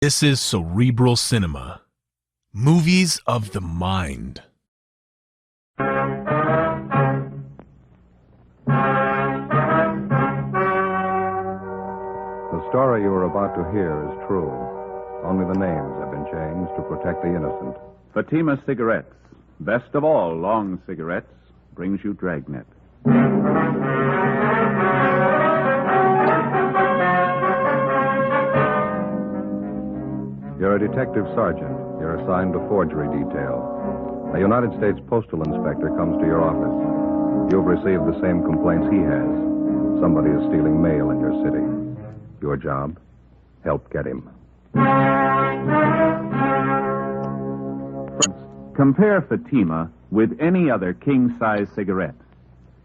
This is Cerebral Cinema. Movies of the mind. The story you are about to hear is true. Only the names have been changed to protect the innocent. Fatima Cigarettes, best of all long cigarettes, brings you Dragnet. You're a detective sergeant. You're assigned to forgery detail. A United States postal inspector comes to your office. You've received the same complaints he has. Somebody is stealing mail in your city. Your job? Help get him. Compare Fatima with any other king-size cigarette.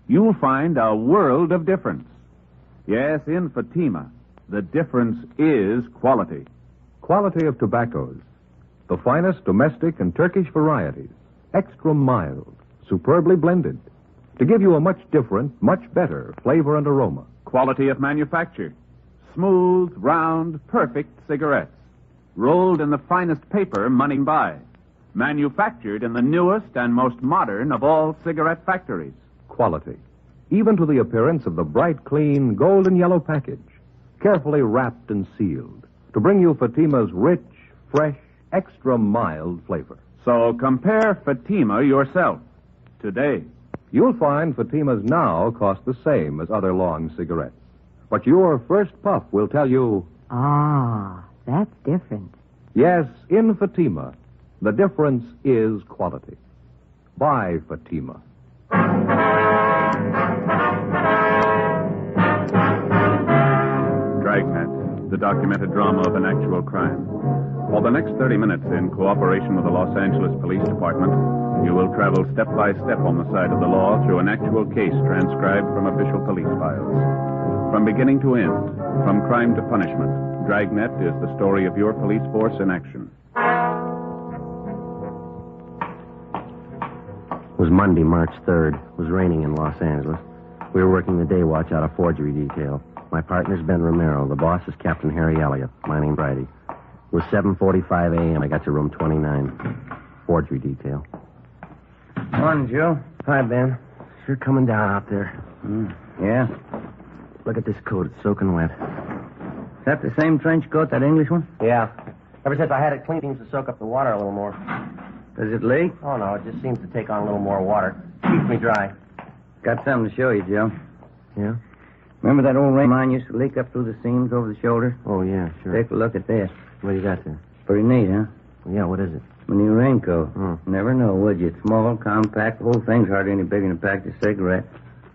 You'll find a world of difference. Yes, in Fatima, the difference is quality. Quality of tobaccos. The finest domestic and Turkish varieties. Extra mild, superbly blended. To give you a much different, much better flavor and aroma. Quality of manufacture. Smooth, round, perfect cigarettes. Rolled in the finest paper money can buy. Manufactured in the newest and most modern of all cigarette factories. Quality. Even to the appearance of the bright, clean, golden yellow package. Carefully wrapped and sealed. To bring you Fatima's rich, fresh, extra mild flavor. So compare Fatima yourself today. You'll find Fatima's now cost the same as other long cigarettes. But your first puff will tell you... Ah, that's different. Yes, in Fatima, the difference is quality. Buy Fatima. Dragnet, the documented drama of an actual crime. For the next 30 minutes, in cooperation with the Los Angeles Police Department, you will travel step by step on the side of the law through an actual case transcribed from official police files. From beginning to end, from crime to punishment, Dragnet is the story of your police force in action. It was Monday, March 3rd. It was raining in Los Angeles. We were working the day watch out of forgery detail. My partner's Ben Romero. The boss is Captain Harry Elliott. My name's Brady. It was 7:45 a.m. I got to room 29. Forgery detail. Morning, Joe. Hi, Ben. Sure coming down out there. Yeah? Look at this coat. It's soaking wet. Is that the same trench coat, that English one? Yeah. Ever since I had it cleaned, it seems to soak up the water a little more. Does it leak? Oh, no. It just seems to take on a little more water. Keeps me dry. Got something to show you, Joe. Yeah? Remember that old rain mine used to leak up through the seams over the shoulder? Oh, yeah, sure. Take a look at this. What do you got there? Pretty neat, huh? Yeah, what is it? My new raincoat. Oh. Never know, would you? It's small, compact. The whole thing's hardly any bigger than a pack of cigarettes.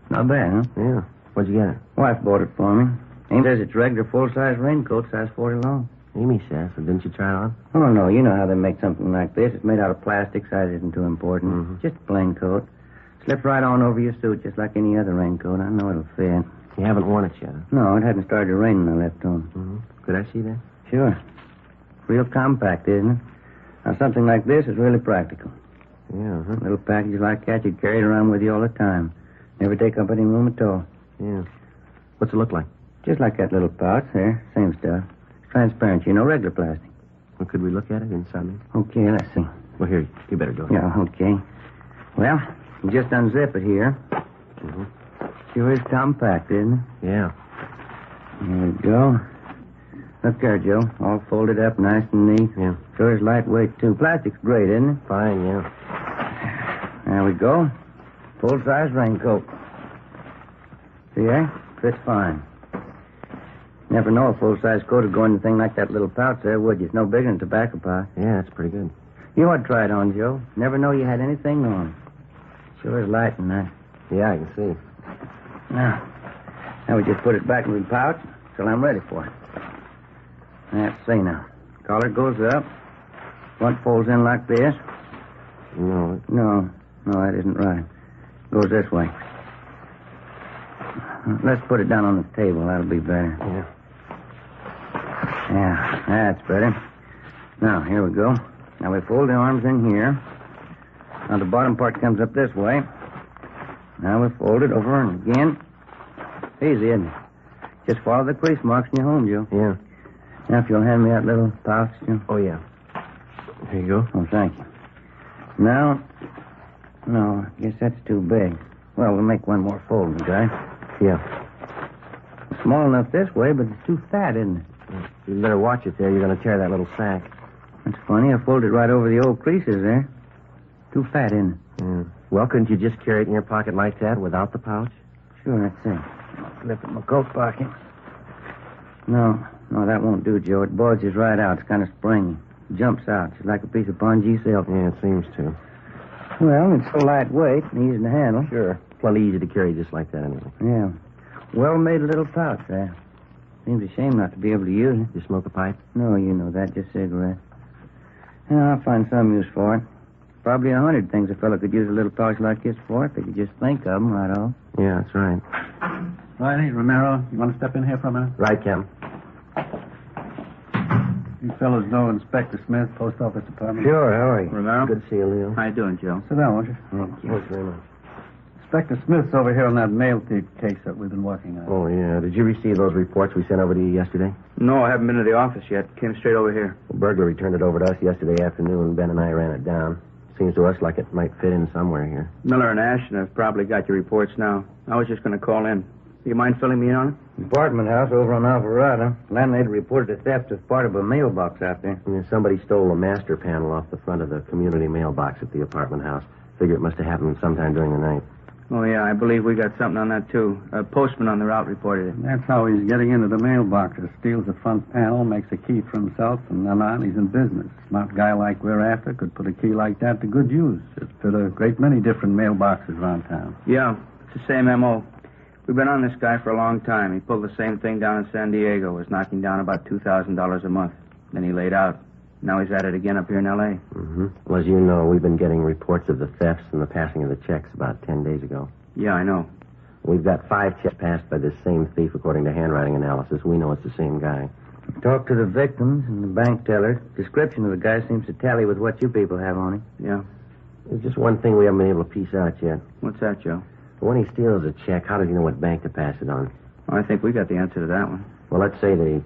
Not bad, huh? Yeah. Where'd you get it? Wife bought it for me. Amy says it's regular full-size raincoat, size 40 long. Amy says. So didn't you try it on? Oh, no, you know how they make something like this. It's made out of plastic. Size isn't too important. Mm-hmm. Just a plain coat. Slips right on over your suit, just like any other raincoat. I know it'll fit. You haven't worn it yet, huh? No, it hadn't started raining when I left home. Mm-hmm. Could I see that? Sure. Real compact, isn't it? Now, something like this is really practical. Yeah, huh? Little package like that, you carry it around with you all the time. Never take up any room at all. Yeah. What's it look like? Just like that little pouch there. Same stuff. It's transparent, you know, regular plastic. Well, could we look at it inside me? Okay, let's see. Well, here, you better go. Yeah, okay. Well, you just unzip it here. Mm-hmm. Sure is compact, isn't it? Yeah. There we go. Look there, Joe. All folded up nice and neat. Yeah. Sure is lightweight, too. Plastic's great, isn't it? Fine, yeah. There we go. Full-size raincoat. See there? Fits fine. Never know a full-size coat would go in a thing like that little pouch there, would you? It's no bigger than a tobacco pouch. Yeah, that's pretty good. You ought to try it on, Joe. Never know you had anything on. Sure is light in that. Yeah, I can see. Now we just put it back in the pouch till I'm ready for it. Let's see now. Collar goes up. Front folds in like this. No. No, that isn't right. Goes this way. Let's put it down on the table. That'll be better. Yeah. Yeah, that's better. Now, here we go. Now, we fold the arms in here. Now, the bottom part comes up this way. Now, we fold it over and again. Easy, isn't it? Just follow the crease marks and you're home, Joe. Yeah. Now, if you'll hand me that little pouch, Jim. Oh, yeah. Here you go. Oh, thank you. Now, no, I guess that's too big. Well, we'll make one more fold, guy. Yeah. Small enough this way, but it's too fat, isn't it? You better watch it there. You're going to tear that little sack. That's funny. I folded right over the old creases there. Too fat, isn't it? Yeah. Well, couldn't you just carry it in your pocket like that without the pouch? Sure, that's it. I'll flip it in my coat pocket. No, that won't do, Joe. It bulges right out. It's kind of springy. It jumps out. It's like a piece of pongee silk. Yeah, it seems to. Well, it's so lightweight and easy to handle. Sure. Plenty easy to carry just like that anyway. Yeah. Well-made little pouch there. Seems a shame not to be able to use it. You smoke a pipe? No, you know that. Just cigarette. Yeah, I'll find some use for it. Probably 100 things a fellow could use a little pouch like this for if they could just think of them right off. Yeah, that's right. Riley, Romero, you want to step in here for a minute? Right, Captain. You fellows know Inspector Smith, Post Office Department? Sure, how are you? Romero? Good to see you, Leo. How you doing, Joe? Sit down, won't you? Thank you. Thanks very much. Inspector Smith's over here on that mail thief case that we've been working on. Oh, yeah. Did you receive those reports we sent over to you yesterday? No, I haven't been to the office yet. Came straight over here. The burglar turned it over to us yesterday afternoon. Ben and I ran it down. Seems to us like it might fit in somewhere here. Miller and Ashton have probably got your reports now. I was just going to call in. Do you mind filling me in on it? Apartment house over on Alvarado. Landlady reported a theft of part of a mailbox out there. Yeah, somebody stole the master panel off the front of the community mailbox at the apartment house. Figure it must have happened sometime during the night. Oh, yeah, I believe we got something on that, too. A postman on the route reported it. That's how he's getting into the mailboxes. Steals the front panel, makes a key for himself, and then on, he's in business. Smart guy like we're after could put a key like that to good use. It's fit a great many different mailboxes around town. Yeah, it's the same M.O. We've been on this guy for a long time. He pulled the same thing down in San Diego. Was knocking down about $2,000 a month. Then he laid out. Now he's at it again up here in L.A. Mm-hmm. Well, as you know, we've been getting reports of the thefts and the passing of the checks about 10 days ago. Yeah, I know. We've got 5 checks passed by this same thief according to handwriting analysis. We know it's the same guy. Talked to the victims and the bank teller. Description of the guy seems to tally with what you people have on him. Yeah. There's just one thing we haven't been able to piece out yet. What's that, Joe? When he steals a check, how does he know what bank to pass it on? Well, I think we got the answer to that one. Well, let's say that he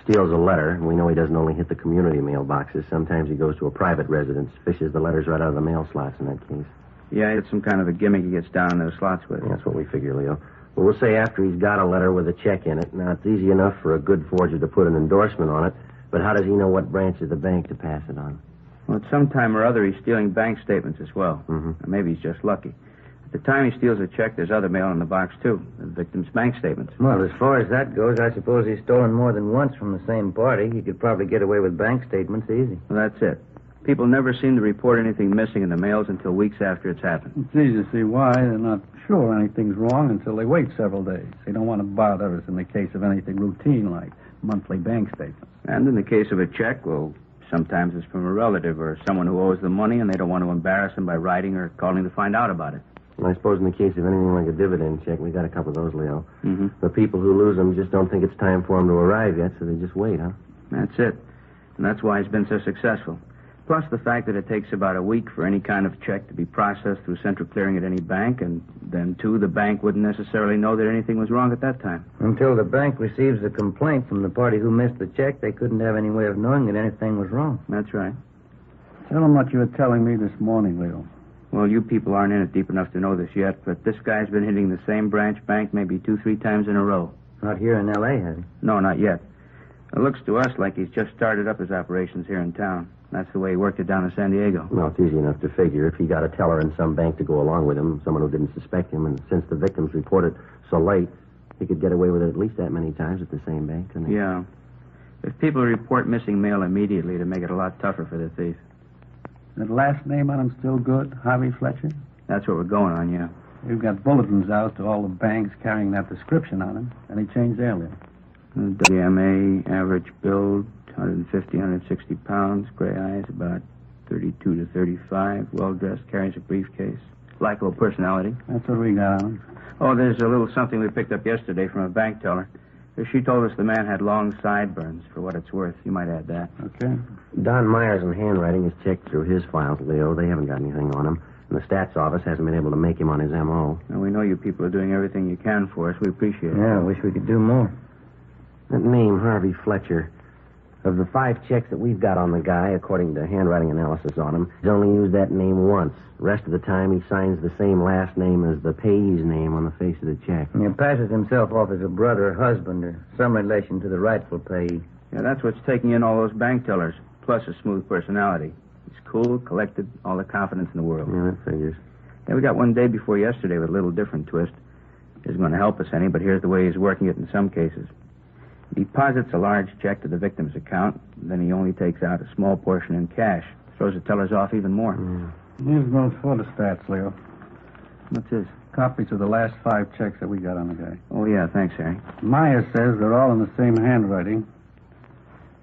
steals a letter, and we know he doesn't only hit the community mailboxes. Sometimes he goes to a private residence, fishes the letters right out of the mail slots in that case. Yeah, it's some kind of a gimmick he gets down in those slots with. That's what we figure, Leo. Well, we'll say after he's got a letter with a check in it. Now, it's easy enough for a good forger to put an endorsement on it, but how does he know what branch of the bank to pass it on? Well, at some time or other, he's stealing bank statements as well. Mm-hmm. Or maybe he's just lucky. At the time he steals a check, there's other mail in the box, too. The victim's bank statements. Well, as far as that goes, I suppose he's stolen more than once from the same party. He could probably get away with bank statements easy. Well, that's it. People never seem to report anything missing in the mails until weeks after it's happened. It's easy to see why they're not sure anything's wrong until they wait several days. They don't want to bother us in the case of anything routine like monthly bank statements. And in the case of a check, well, sometimes it's from a relative or someone who owes them money, and they don't want to embarrass them by writing or calling to find out about it. Well, I suppose in the case of anything like a dividend check, we got a couple of those, Leo. Mm-hmm. The people who lose them just don't think it's time for them to arrive yet, so they just wait, huh? That's it. And that's why he's been so successful. Plus the fact that it takes about a week for any kind of check to be processed through central clearing at any bank, and then, too, the bank wouldn't necessarily know that anything was wrong at that time. Until the bank receives a complaint from the party who missed the check, they couldn't have any way of knowing that anything was wrong. That's right. Tell them what you were telling me this morning, Leo. Well, you people aren't in it deep enough to know this yet, but this guy's been hitting the same branch bank maybe 2-3 times in a row. Not here in L.A., has he? No, not yet. It looks to us like he's just started up his operations here in town. That's the way he worked it down in San Diego. Well, it's easy enough to figure. If he got a teller in some bank to go along with him, someone who didn't suspect him, and since the victims reported so late, he could get away with it at least that many times at the same bank, couldn't he? Yeah. If people report missing mail immediately, it'd make it a lot tougher for the thief. That last name on him still good? Harvey Fletcher? That's what we're going on, yeah. We've got bulletins out to all the banks carrying that description on him, and he changed earlier. WMA, average build, 150, 160 pounds, gray eyes, about 32 to 35, well-dressed, carries a briefcase. Likeable personality. That's what we got on him. Oh, there's a little something we picked up yesterday from a bank teller. She told us the man had long sideburns, for what it's worth. You might add that. Okay. Don Myers in handwriting has checked through his files, Leo. They haven't got anything on him. And the stats office hasn't been able to make him on his M.O. Now, we know you people are doing everything you can for us. We appreciate it. Yeah, I wish we could do more. That name, Harvey Fletcher, Of the 5 checks that we've got on the guy, according to handwriting analysis on him, he's only used that name once. The rest of the time, he signs the same last name as the payee's name on the face of the check. And he passes himself off as a brother or husband or some relation to the rightful payee. Yeah, that's what's taking in all those bank tellers, plus a smooth personality. He's cool, collected, all the confidence in the world. Yeah, that figures. Yeah, we got one day before yesterday with a little different twist. Isn't going to help us any, but here's the way he's working it in some cases. He deposits a large check to the victim's account, then he only takes out a small portion in cash. Throws the tellers off even more. Here's those photostats, Leo. What's this? Copies of the last 5 checks that we got on the guy. Oh, yeah, thanks, Harry. Myers says they're all in the same handwriting.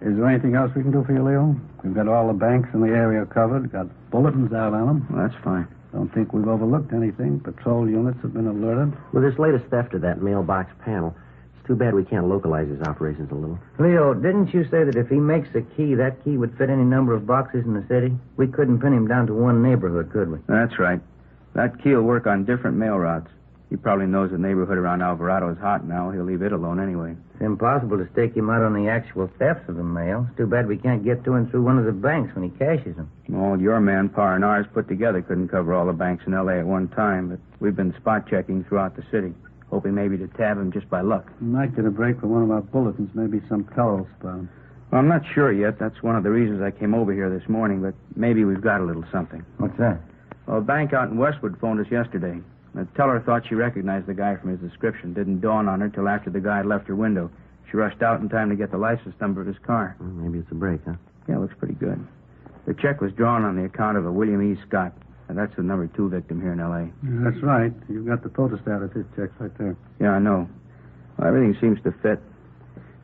Is there anything else we can do for you, Leo? We've got all the banks in the area covered, got bulletins out on them. Well, that's fine. Don't think we've overlooked anything. Patrol units have been alerted. With this latest theft of that mailbox panel, it's too bad we can't localize his operations a little. Leo, didn't you say that if he makes a key, that key would fit any number of boxes in the city? We couldn't pin him down to one neighborhood, could we? That's right. That key will work on different mail routes. He probably knows the neighborhood around Alvarado is hot now. He'll leave it alone anyway. It's impossible to stake him out on the actual thefts of the mail. It's too bad we can't get to him through one of the banks when he cashes them. All your manpower and ours put together couldn't cover all the banks in L.A. at one time, but we've been spot checking throughout the city, hoping maybe to tab him just by luck. We might get a break from one of our bulletins, maybe some towel spot. Well, I'm not sure yet. That's one of the reasons I came over here this morning, but maybe we've got a little something. What's that? Well, a bank out in Westwood phoned us yesterday. The teller thought she recognized the guy from his description. Didn't dawn on her till after the guy had left her window. She rushed out in time to get the license number of his car. Well, maybe it's a break, huh? Yeah, it looks pretty good. The check was drawn on the account of a William E. Scott. And that's the number 2 victim here in L.A. That's right. You've got the photostat of his checks right there. Yeah, I know. Well, everything seems to fit.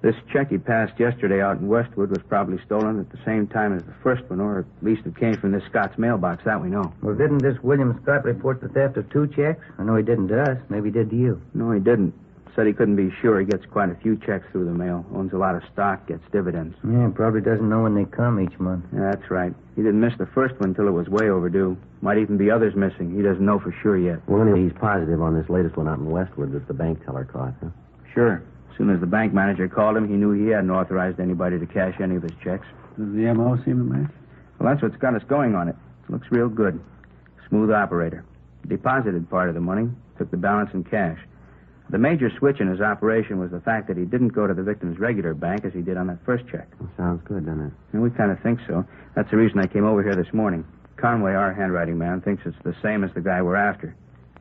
This check he passed yesterday out in Westwood was probably stolen at the same time as the first one, or at least it came from this Scott's mailbox. That we know. Well, didn't this William Scott report the theft of 2 checks? I know he didn't to us. Maybe he did to you. No, he didn't. Said he couldn't be sure. He gets quite a few checks through the mail. Owns a lot of stock, gets dividends. Yeah, probably doesn't know when they come each month. Yeah, that's right. He didn't miss the first one until it was way overdue. Might even be others missing. He doesn't know for sure yet. Well, anyway, he's positive on this latest one out in Westwood that the bank teller caught, huh? Sure. As soon as the bank manager called him, he knew he hadn't authorized anybody to cash any of his checks. Does the M.O. seem to match? Well, that's what's got us going on it. Looks real good. Smooth operator. Deposited part of the money, took the balance in cash. The major switch in his operation was the fact that he didn't go to the victim's regular bank as he did on that first check. Well, sounds good, doesn't it? And we kind of think so. That's the reason I came over here this morning. Conway, our handwriting man, thinks it's the same as the guy we're after.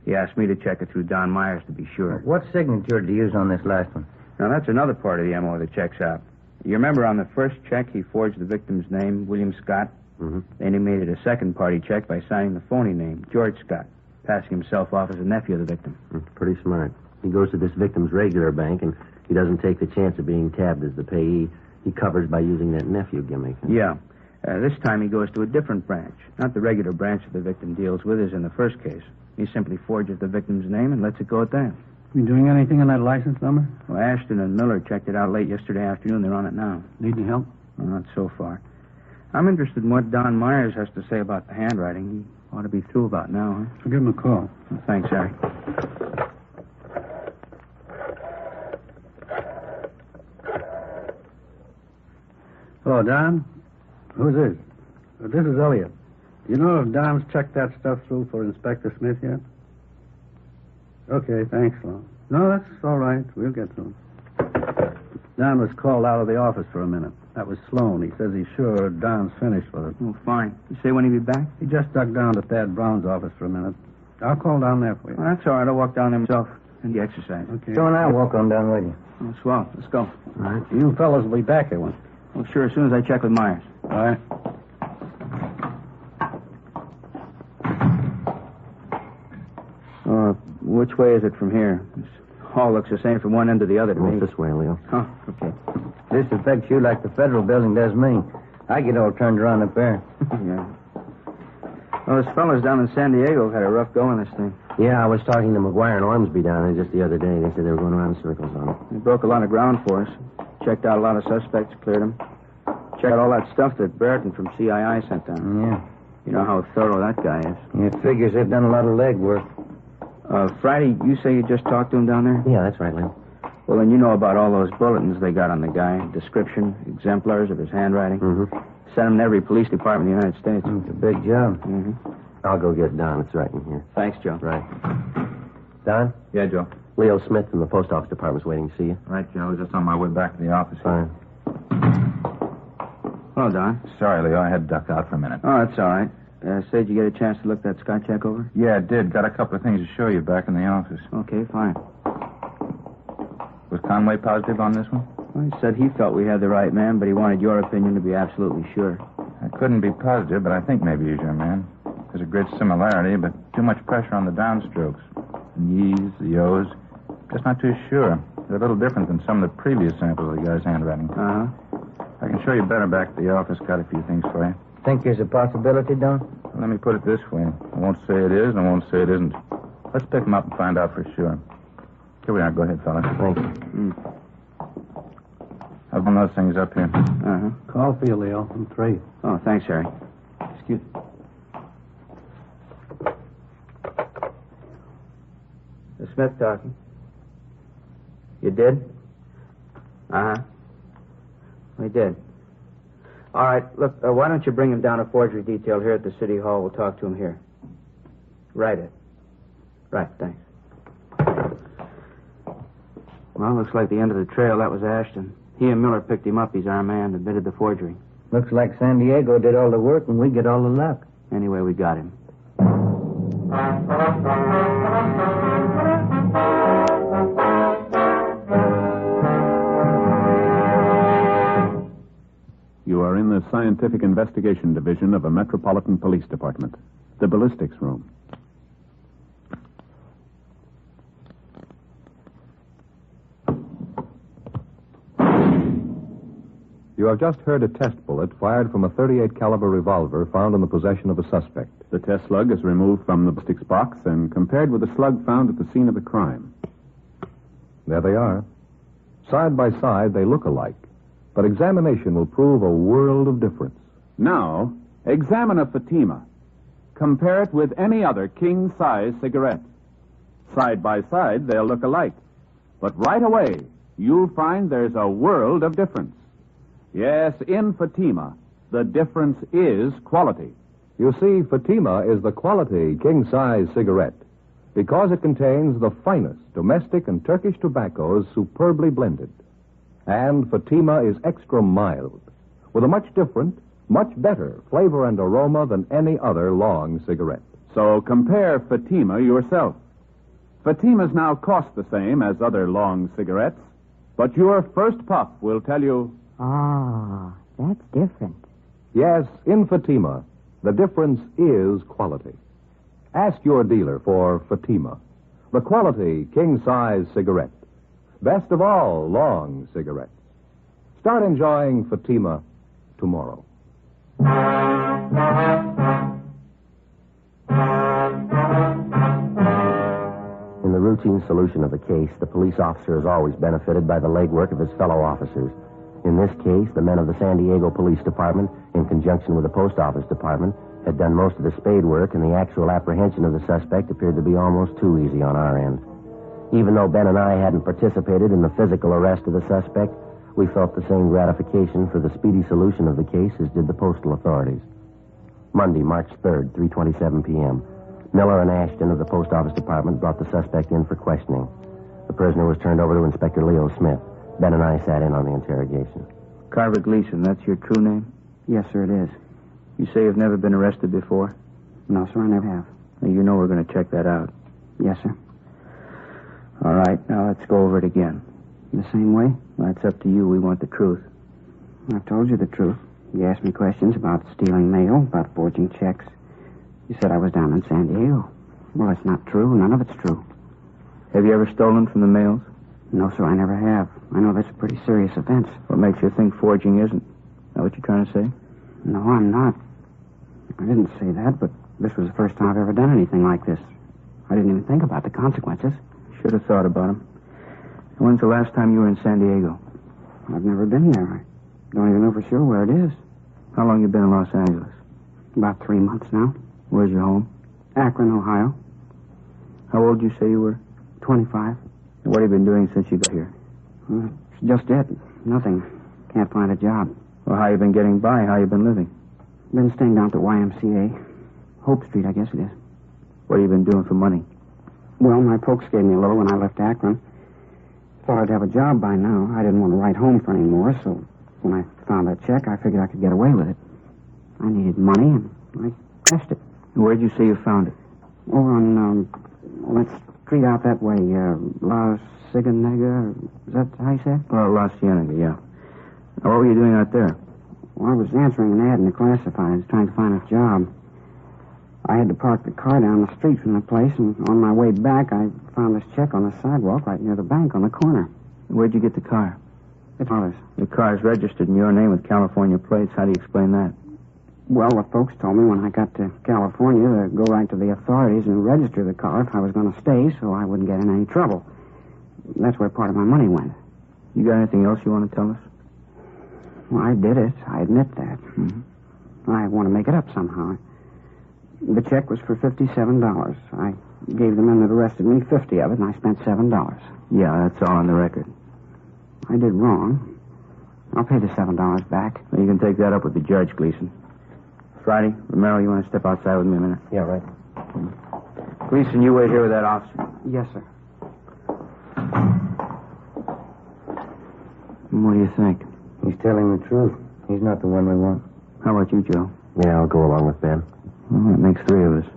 He asked me to check it through Don Myers to be sure. What signature did you use on this last one? Now, that's another part of the M.O. that checks out. You remember on the first check, he forged the victim's name, William Scott? Mm-hmm. Then he made it a second-party check by signing the phony name, George Scott, passing himself off as a nephew of the victim. Pretty smart. He goes to this victim's regular bank, and he doesn't take the chance of being tabbed as the payee. He covers by using that nephew gimmick. Huh? Yeah. This time he goes to a different branch. Not the regular branch that the victim deals with as in the first case. He simply forges the victim's name and lets it go at that. You doing anything on that license number? Well, Ashton and Miller checked it out late yesterday afternoon. They're on it now. Need any help? Well, not so far. I'm interested in what Don Myers has to say about the handwriting. He ought to be through about now, huh? I'll give him a call. Well, thanks, Harry. Hello, Don. Who's this? This is Elliot. Do you know if Don's checked that stuff through for Inspector Smith yet? Okay, thanks, Lon. No, that's all right. We'll get to him. Don was called out of the office for a minute. That was Sloan. He says he's sure Don's finished with it. Oh, fine. You say when he'll be back? He just ducked down to Thad Brown's office for a minute. I'll call down there for you. Well, that's all right. I'll walk down there myself and the exercise. Okay. So and I'll walk on down with you. Oh, swell. Let's go. All right. You fellas will be back here once. Well, sure, as soon as I check with Myers. All right. Which way is it from here? This hall looks the same from one end to the other to me. This way, Leo. Oh, okay. This affects you like the federal building does me. I get all turned around up there. Yeah. Well, those fellas down in San Diego had a rough go on this thing. Yeah, I was talking to McGuire and Ormsby down there just the other day. They said they were going around in circles on it. They broke a lot of ground for us. Checked out a lot of suspects, cleared them. Checked out all that stuff that Brereton from CII sent down. Yeah. You know how thorough that guy is. It figures they've done a lot of legwork. Friday, you say you just talked to him down there? Yeah, that's right, Leo. Well, then you know about all those bulletins they got on the guy. Description, exemplars of his handwriting. Mm-hmm. Sent them to every police department in the United States. It's a big job. Mm-hmm. I'll go get Don. It's right in here. Thanks, Joe. Right. Don? Yeah, Joe. Leo Smith from the post office department's waiting to see you. Right, Joe. Just on my way back to the office. Fine. Hello, Don. Sorry, Leo. I had to duck out for a minute. Oh, that's all right. Say, did you get a chance to look that Scott check over? Yeah, I did. Got a couple of things to show you back in the office. Okay, fine. Was Conway positive on this one? Well, he said he felt we had the right man, but he wanted your opinion to be absolutely sure. I couldn't be positive, but I think maybe he's your man. There's a great similarity, but too much pressure on the downstrokes. The ye's, the yo's. Just not too sure. They're a little different than some of the previous samples of the guy's handwriting. Uh-huh. I can show you better back at the office. Got a few things for you. Think there's a possibility, Don? Well, let me put it this way. I won't say it is, and I won't say it isn't. Let's pick him up and find out for sure. Here we are. Go ahead, fella. Thank you. I've done those things up here. Uh-huh. Call for you, Leo. I'm 3. Oh, thanks, Harry. Excuse me. The Smith talking. You did? Uh-huh. We did. All right, look, why don't you bring him down to forgery detail here at the city hall? We'll talk to him here. Right, Ed. Right, thanks. Well, looks like the end of the trail. That was Ashton. He and Miller picked him up. He's our man, admitted the forgery. Looks like San Diego did all the work and we get all the luck. Anyway, we got him. You are in the Scientific Investigation Division of a Metropolitan Police Department. The ballistics room. You have just heard a test bullet fired from a .38 caliber revolver found in the possession of a suspect. The test slug is removed from the ballistics box and compared with the slug found at the scene of the crime. There they are. Side by side, they look alike. But examination will prove a world of difference. Now, examine a Fatima. Compare it with any other king-size cigarette. Side by side, they'll look alike. But right away, you'll find there's a world of difference. Yes, in Fatima, the difference is quality. You see, Fatima is the quality king-size cigarette because it contains the finest domestic and Turkish tobaccos superbly blended. And Fatima is extra mild, with a much different, much better flavor and aroma than any other long cigarette. So compare Fatima yourself. Fatimas now cost the same as other long cigarettes, but your first puff will tell you... Ah, that's different. Yes, in Fatima, the difference is quality. Ask your dealer for Fatima, the quality king-size cigarette. Best of all long cigarettes. Start enjoying Fatima tomorrow. In the routine solution of a case, the police officer is always benefited by the legwork of his fellow officers. In this case, the men of the San Diego Police Department, in conjunction with the Post Office Department, had done most of the spade work, and the actual apprehension of the suspect appeared to be almost too easy on our end. Even though Ben and I hadn't participated in the physical arrest of the suspect, we felt the same gratification for the speedy solution of the case as did the postal authorities. Monday, March 3rd, 3:27 p.m. Miller and Ashton of the Post Office Department brought the suspect in for questioning. The prisoner was turned over to Inspector Leo Smith. Ben and I sat in on the interrogation. Carver Gleason, that's your true name? Yes, sir, it is. You say you've never been arrested before? No, sir, I never have. Now, you know we're going to check that out. Yes, sir. All right, now let's go over it again. The same way? Well, that's up to you. We want the truth. I've told you the truth. You asked me questions about stealing mail, about forging checks. You said I was down in San Diego. Well, it's not true. None of it's true. Have you ever stolen from the mails? No, sir, I never have. I know that's a pretty serious offense. What makes you think forging isn't? Is that what you're trying to say? No, I'm not. I didn't say that, but this was the first time I've ever done anything like this. I didn't even think about the consequences. Should have thought about them. When's the last time you were in San Diego? I've never been there. I don't even know for sure where it is. How long you been in Los Angeles? About 3 months now. Where's your home? Akron, Ohio. How old did you say you were? 25. And what have you been doing since you got here? It's just it. Nothing. Can't find a job. Well, how you been getting by? How you been living? Been staying down at the YMCA. Hope Street, I guess it is. What have you been doing for money? Well, my folks gave me a little when I left Akron. Thought I'd have a job by now. I didn't want to write home for any more, so when I found that check, I figured I could get away with it. I needed money, and I cashed it. Where'd you say you found it? Over on, that street out that way, La Ciganega, is that how you say it? Oh, La Cienega, yeah. Now, what were you doing out there? Well, I was answering an ad in the classifieds, trying to find a job. I had to park the car down the street from the place, and on my way back, I found this check on the sidewalk right near the bank on the corner. Where'd you get the car? It's ours. The car's registered in your name with California plates. How do you explain that? Well, the folks told me when I got to California to go right to the authorities and register the car if I was going to stay so I wouldn't get in any trouble. That's where part of my money went. You got anything else you want to tell us? Well, I did it. I admit that. Mm-hmm. I want to make it up somehow. The check was for $57. I gave the men that arrested me 50 of it, and I spent $7. Yeah, that's all on the record. I did wrong. I'll pay the $7 back. Well, you can take that up with the judge, Gleason. Friday, Romero, you want to step outside with me a minute? Yeah, right. Gleason, you wait here with that officer. Yes, sir. What do you think? He's telling the truth. He's not the one we want. How about you, Joe? Yeah, I'll go along with Ben. Well, that makes three of us.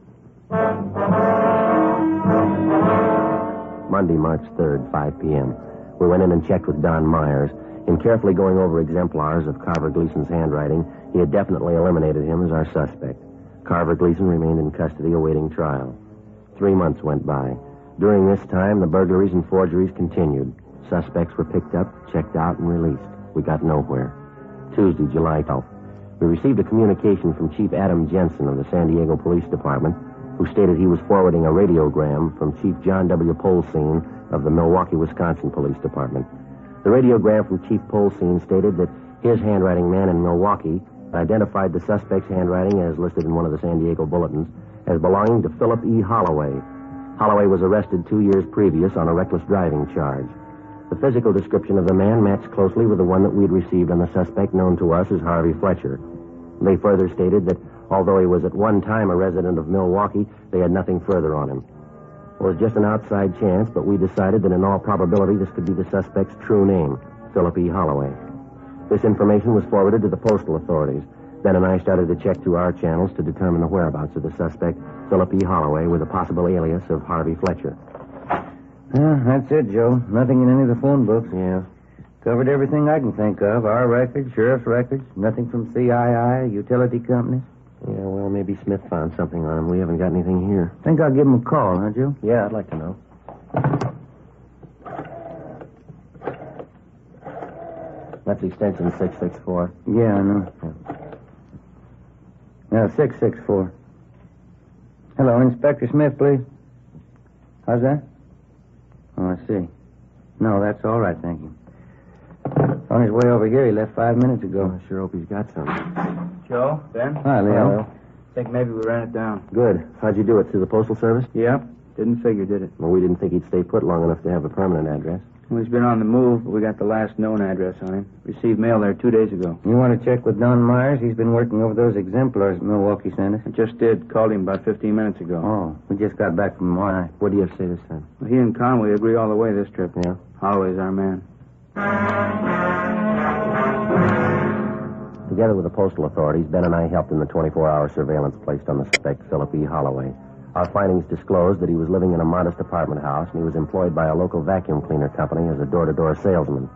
Monday, March 3rd, 5 p.m. We went in and checked with Don Myers. In carefully going over exemplars of Carver Gleason's handwriting, he had definitely eliminated him as our suspect. Carver Gleason remained in custody awaiting trial. 3 months went by. During this time, the burglaries and forgeries continued. Suspects were picked up, checked out, and released. We got nowhere. Tuesday, July 12th. We received a communication from Chief Adam Jensen of the San Diego Police Department, who stated he was forwarding a radiogram from Chief John W. Polsine of the Milwaukee, Wisconsin Police Department. The radiogram from Chief Polsine stated that his handwriting man in Milwaukee identified the suspect's handwriting, as listed in one of the San Diego bulletins, as belonging to Philip E. Holloway. Holloway was arrested 2 years previous on a reckless driving charge. The physical description of the man matched closely with the one that we'd received on the suspect known to us as Harvey Fletcher. They further stated that although he was at one time a resident of Milwaukee, they had nothing further on him. It was just an outside chance, but we decided that in all probability this could be the suspect's true name, Philip E. Holloway. This information was forwarded to the postal authorities. Ben and I started to check through our channels to determine the whereabouts of the suspect, Philip E. Holloway, with a possible alias of Harvey Fletcher. Yeah, that's it, Joe. Nothing in any of the phone books. Yeah. Covered everything I can think of. Our records, sheriff's records, nothing from CII, utility companies. Yeah, well, maybe Smith found something on him. We haven't got anything here. Think I'll give him a call, huh, Joe? Yeah, I'd like to know. That's extension 664. Yeah, I know. Yeah, 664. Hello, Inspector Smith, please. How's that? Oh, I see. No, that's all right, thank you. On his way over here, he left 5 minutes ago. I sure hope he's got some. Joe, Ben? Hi, Leo. Think maybe we ran it down. Good. How'd you do it? Through the Postal Service? Yep. Didn't figure, did it? Well, we didn't think he'd stay put long enough to have a permanent address. Well, he's been on the move, but we got the last known address on him. Received mail there 2 days ago. You want to check with Don Myers? He's been working over those exemplars Milwaukee sent us. I just did. Called him about 15 minutes ago. Oh, we just got back from Y. What do you have to say this time? Well, he and Conway agree all the way this trip. Yeah? Holloway's our man. Together with the postal authorities, Ben and I helped in the 24-hour surveillance placed on the suspect, Philip E. Holloway. Our findings disclosed that he was living in a modest apartment house and he was employed by a local vacuum cleaner company as a door-to-door salesman.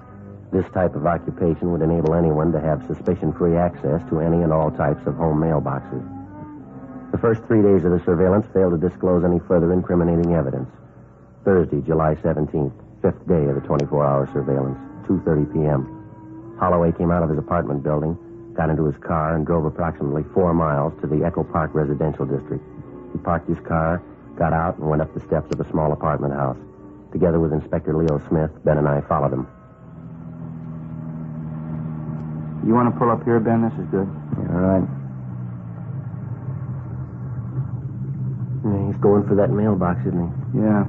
This type of occupation would enable anyone to have suspicion-free access to any and all types of home mailboxes. The first 3 days of the surveillance failed to disclose any further incriminating evidence. Thursday, July 17th, fifth day of the 24-hour surveillance, 2:30 p.m. Holloway came out of his apartment building, got into his car, and drove approximately 4 miles to the Echo Park residential district. He parked his car, got out, and went up the steps of a small apartment house. Together with Inspector Leo Smith, Ben and I followed him. You want to pull up here, Ben? This is good. Yeah, all right. Yeah, he's going for that mailbox, isn't he? Yeah.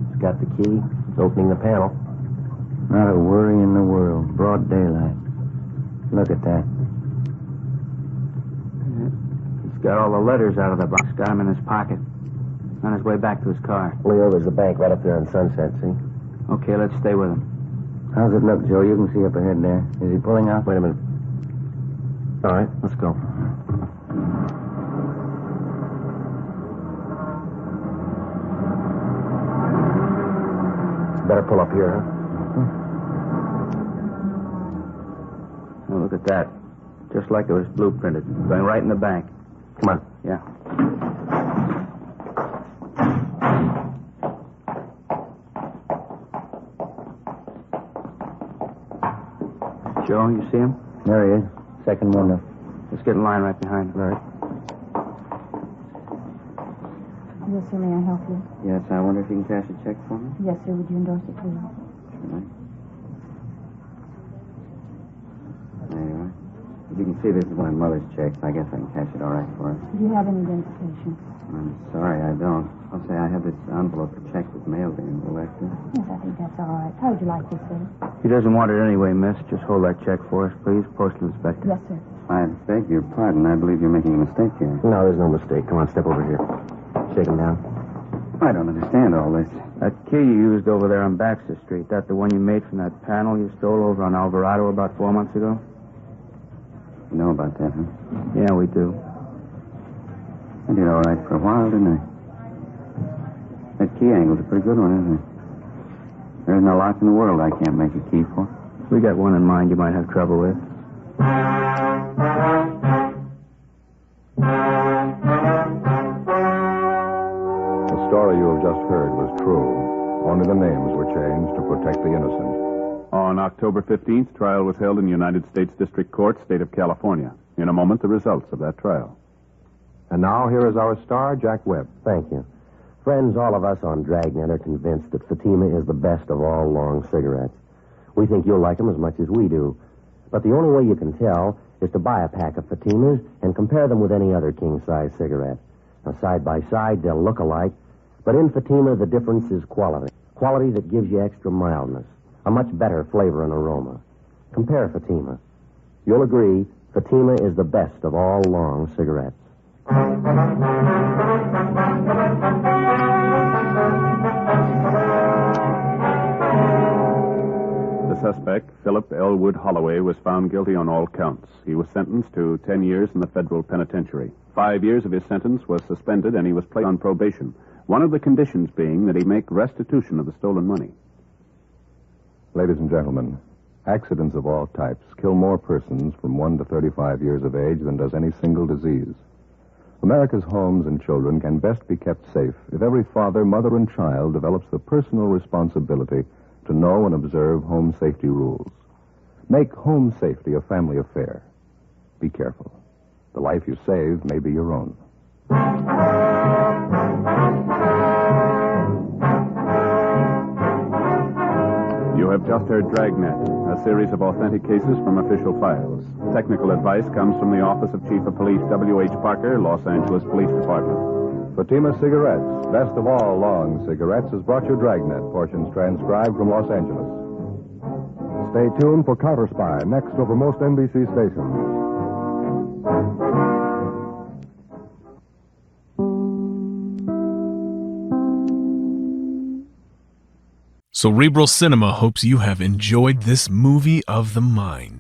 He's got the key. He's opening the panel. Not a worry in the world. Broad daylight. Look at that. He's got all the letters out of the box, got them in his pocket. On his way back to his car. Leo, there's the bank right up there on Sunset, see? Okay, let's stay with him. How's it look, Joe? You can see up ahead there. Is he pulling off? Wait a minute. All right, let's go. Better pull up here, huh? Oh, look at that. Just like it was blueprinted. Going right in the bank. Come on. Yeah. Joe, you see him? There he is. Second window. Let's get in line right behind him. All right. Yes, sir. May I help you? Yes, I wonder if you can cash a check for me? Yes, sir. Would you endorse it, please? Sure. There you are. As you can see, this is my mother's check. I guess I can cash it all right for her. Do you have any identification? I'm sorry, I don't. I'll say I have this envelope the check was mailed in. Will that do? Yes, I think that's all right. How would you like this, sir? He doesn't want it anyway, miss. Just hold that check for us, please. Postal inspector. Yes, sir. I beg your pardon. I believe you're making a mistake here. No, there's no mistake. Come on, step over here. Shake him down. I don't understand all this. That key you used over there on Baxter Street, that the one you made from that panel you stole over on Alvarado about 4 months ago? You know about that, huh? Yeah, we do. I did all right for a while, didn't I? That key angle's a pretty good one, isn't it? There isn't a lock in the world I can't make a key for. We got one in mind you might have trouble with. The story you have just heard was true. Only the names were changed to protect the innocent. On October 15th, trial was held in United States District Court, State of California. In a moment, the results of that trial. And now here is our star, Jack Webb. Thank you. Friends, all of us on Dragnet are convinced that Fatima is the best of all long cigarettes. We think you'll like them as much as we do. But the only way you can tell is to buy a pack of Fatimas and compare them with any other king-size cigarette. Now, side by side, they'll look alike, but in Fatima, the difference is quality. Quality that gives you extra mildness, a much better flavor and aroma. Compare Fatima. You'll agree, Fatima is the best of all long cigarettes. The suspect, Philip Elwood Holloway, was found guilty on all counts. He was sentenced to 10 years in the federal penitentiary. 5 years of his sentence was suspended, and he was placed on probation. One of the conditions being that he make restitution of the stolen money. Ladies and gentlemen, accidents of all types kill more persons from 1 to 35 years of age than does any single disease. America's homes and children can best be kept safe if every father, mother, and child develops the personal responsibility to know and observe home safety rules. Make home safety a family affair. Be careful. The life you save may be your own. You have just heard Dragnet, a series of authentic cases from official files. Technical advice comes from the Office of Chief of Police W.H. Parker, Los Angeles Police Department. Fatima Cigarettes, best of all long cigarettes, has brought you Dragnet, portions transcribed from Los Angeles. Stay tuned for Counter Spy, next over most NBC stations. Cerebral Cinema hopes you have enjoyed this movie of the mind.